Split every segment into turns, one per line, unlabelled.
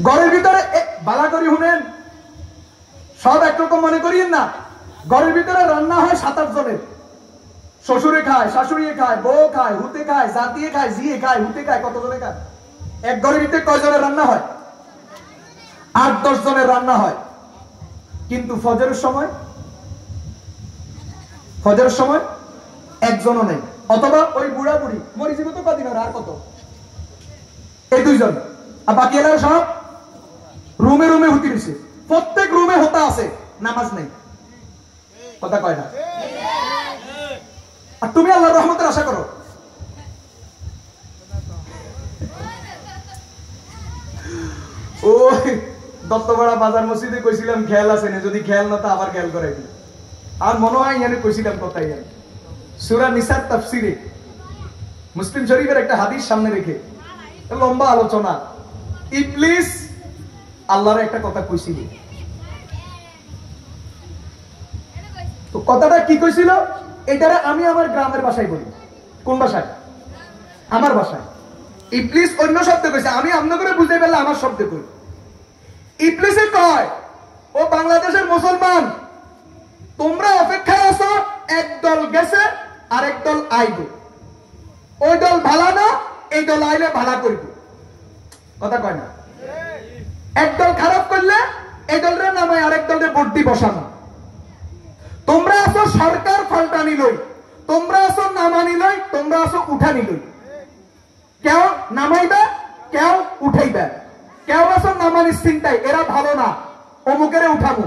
ঘরের ভিতরে বালা করি শুনেন, সব একরকম মনে করিয়েন না। ঘরের ভিতরে রান্না হয় 7-8 জনের, শ্বশুরে খায়, শাশুড়ি খায়, বউ খায়, হুতে খায়, জাতিয়ে খায়, জিয়ে খায়, হুতে খায়, কত জনে খায়? এক ঘরের ভিতরে কয় জনের রান্না হয়? 8-10 জনের রান্না হয়। কিন্তু ফজরের সময় একজনও নেই, অথবা ওই বুড়া বুড়ি মরি জীবিত কদিন আর কত, এই 2 জন, আর বাকি এলাকা সব রুমে রুমে হুতি দিছে। প্রত্যেক রুমে হোতা আছে, নামাজ নেই। কথা কয় না? আর তুমি আল্লাহর রহমতের আশা করো। ওই দত্তপাড়া বাজার মসজিদে কইছিলাম খেয়াল আছে না, যদি খেয়াল না তো আবার খেয়াল করাই দিই। আর মনে হয় এখানে কইছিলাম কথাই, সূরা নিসার তাফসিরে মুসলিম শরীফের একটা হাদিস সামনে রেখে লম্বা আলোচনা। ইবলিস আল্লাহর একটা কথা কইছিল। তো কথাটা কি কইছিল? এটারে আমি আমার গ্রামের ভাষায় বলি। কোন ভাষায়? আমার ভাষায়। ইবলিস অন্য শব্দে কইছে, আমি আমনে করে বুঝাই পেলে আমার শব্দে কই। ইবলিসে কয়, ও বাংলাদেশের মুসলমান, তোমরা অপেক্ষায় আছো, এক দল গেছে আর এক দল আইব। ওই দল ভালো না, এই দল আইলে ভালো করব। কথা কয় না? এক দল খারাপ করলে এই দলের নামে আরেক দলের ভোট বসানো। তোমরা আছো সরকার পাল্টানি লই, তোমরা আছো নামানি লই, তোমরা আছো উঠানি লই। কেউ নামাইবে, কেউ উঠাইবে। কেউ আছো নামানির চিন্তায়, এরা ভালো না, অমুকেরে উঠাবো।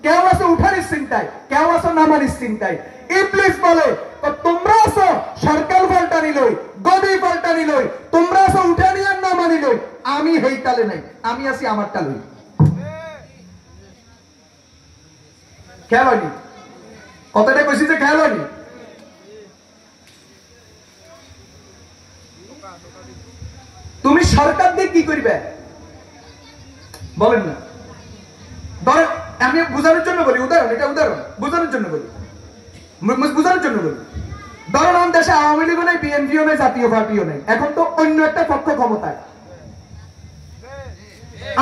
কেউ আছো উঠানির চিন্তায়, কেউ আছো নামানির চিন্তায়। ইবলিস বলে, তোমরা আছো সরকার পাল্টানি লই, গদি পাল্টানি লই, তোমরা আছো উঠানি আর নামানি লই। আমি হেই তালে নাই, আমি আছি আমার তালে। খেয়াল হয়নি? কথাটা কইছি যে খেয়াল হয়নি? তুমি সরকার দিয়ে কি করবে বলেন না? ধরেন, আমি বুঝানোর জন্য বলি, উদাহরণ, এটা উদাহরণ বুঝানোর জন্য বলি, বুঝানোর জন্য বলি। ধরেন আমাদের দেশে আওয়ামী লীগও নাই, বিএনপিও নাই, জাতীয় পার্টিও নাই, এখন তো অন্য একটা পক্ষ ক্ষমতায়।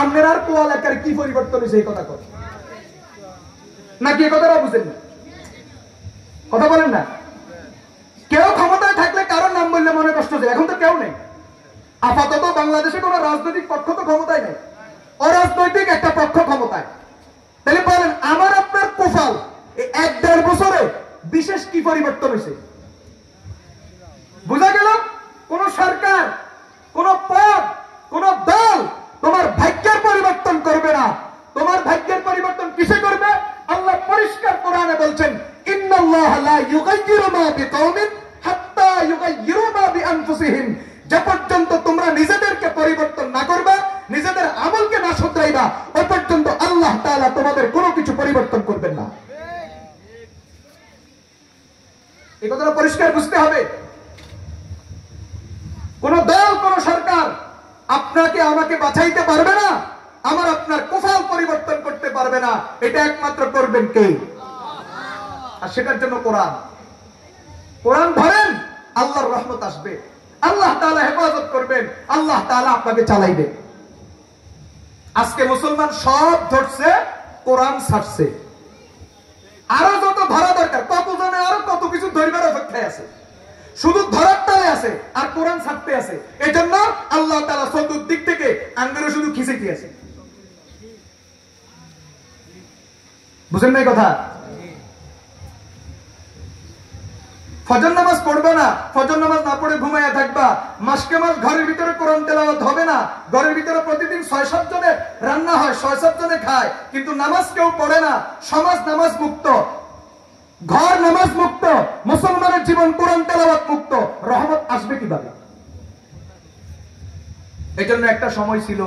আপনার আর কোয়াল একার কি পরিবর্তন হয়েছে এই কথা কর নাকি? এ কথাটা বুঝেন না? কথা বলেন না? কেউ ক্ষমতায় থাকলে কারোর নাম বললে মনে কষ্ট যায়। এখন তো কেউ নেই আপাতত। বাংলাদেশে কোন রাজনৈতিক পক্ষ তো ক্ষমতায় নেই, অরাজনৈতিক একটা পক্ষ ক্ষমতায়। তাহলে বলেন, আমার আপনার কোফাল এই 1-1.5 বছরে বিশেষ কি পরিবর্তন হয়েছে? বুঝা গেল? কোন সরকার, কোন পদ, কোন দল তোমার ভাগ্যের পরিবর্তন করবে না। তোমার ভাগ্যের পরিবর্তন কিসে করবে? আল্লাহ পরিষ্কার কোরআনে বলছেন, ইন্নাল্লাহা লা ইউগাইয়িরু মা বিকাওমিন হাত্তা ইউগাইয়িরু মা বিআনফুসিহিম। যে পর্যন্ত তোমরা নিজেদেরকে পরিবর্তন না করবে, নিজেদের আমলকে না শুধরাইবা, ওই পর্যন্ত আল্লাহ তাআলা তোমাদের কোনো কিছু পরিবর্তন করবেন না। এই কথাটা পরিষ্কার বুঝতে হবে। কোন দল, কোন সরকার আপনাকে আমাকে বাঁচাইতে পারবে না, আমার আপনার কোফাল পরিবর্তন করতে পারবে না। এটা একমাত্র করবেন কে? আর সেটার জন্য কোরআন। কোরআন ধরেন, আল্লাহর রহমত আসবে, আল্লাহ তাআলা হেফাজত করবেন, আল্লাহ তাআলা আপনাকে চালাইবেন। আজকে মুসলমান সব ধরছে, কোরআন ছাড়ছে। আরো যত ধরা দরকার, কতজনে আরো কত কিছু ধরবার অপেক্ষায় আছে, শুধু ধরার তালে আছে আর কোরআন ছাড়তে আছে। এই জন্য আল্লাহ তাআলা চতুর্দিক থেকে আঙ্গুরে শুধু খিচে দিয়েছে। বুঝেন না এই কথা? ফজর নামাজ পড়বে না, ফজর নামাজ না পড়ে ঘুমাইয়া থাকবা, মাসকে মাস ঘরের ভিতরে কোরআন তেলাওয়াত হবে না, ঘরের ভিতরে প্রতিদিন 6-7 জনের রান্না হয়, 6-7 জনে খায়, কিন্তু নামাজ কেউ পড়ে না, সমাজ নামাজ মুক্ত, ঘর নামাজ মুক্ত, মুসলমানের জীবন কোরআন তেলাওয়াত মুক্ত, রহমত আসবে কিভাবে? এই জন্য একটা সময় ছিল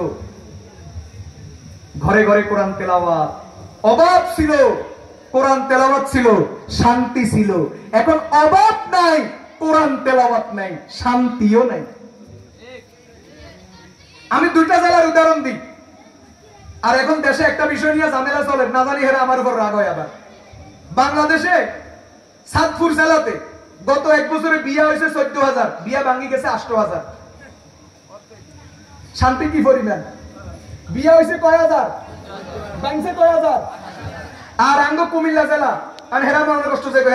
ঘরে ঘরে কোরআন তেলাওয়াত, অভাব ছিল, কোরআন তেলাওয়াত ছিল, শান্তি ছিল। এখন অভাব নাই, কোরআন তেলাওয়াত নাই, শান্তিও নাই। আমি 2টা জেলার উদাহরণ দিই। আর এখন দেশে একটা বিষয় নিয়ে ঝামেলা চলে, না জানি হেরা আমার উপর রাগ হয় আবার। বাংলাদেশে সাতপুর জেলাতে গত 1 বছরে বিয়া হয়েছে 14,000, বিয়া ভাঙি গেছে 8,000। শান্তি কি পরিমাণ? বিয়া হয়েছে কয় হাজার, বাইনছে কয় হাজার। আর আঙ্গ কুমিল্লা জেলা আর হেরা মনে কষ্ট যাইবে।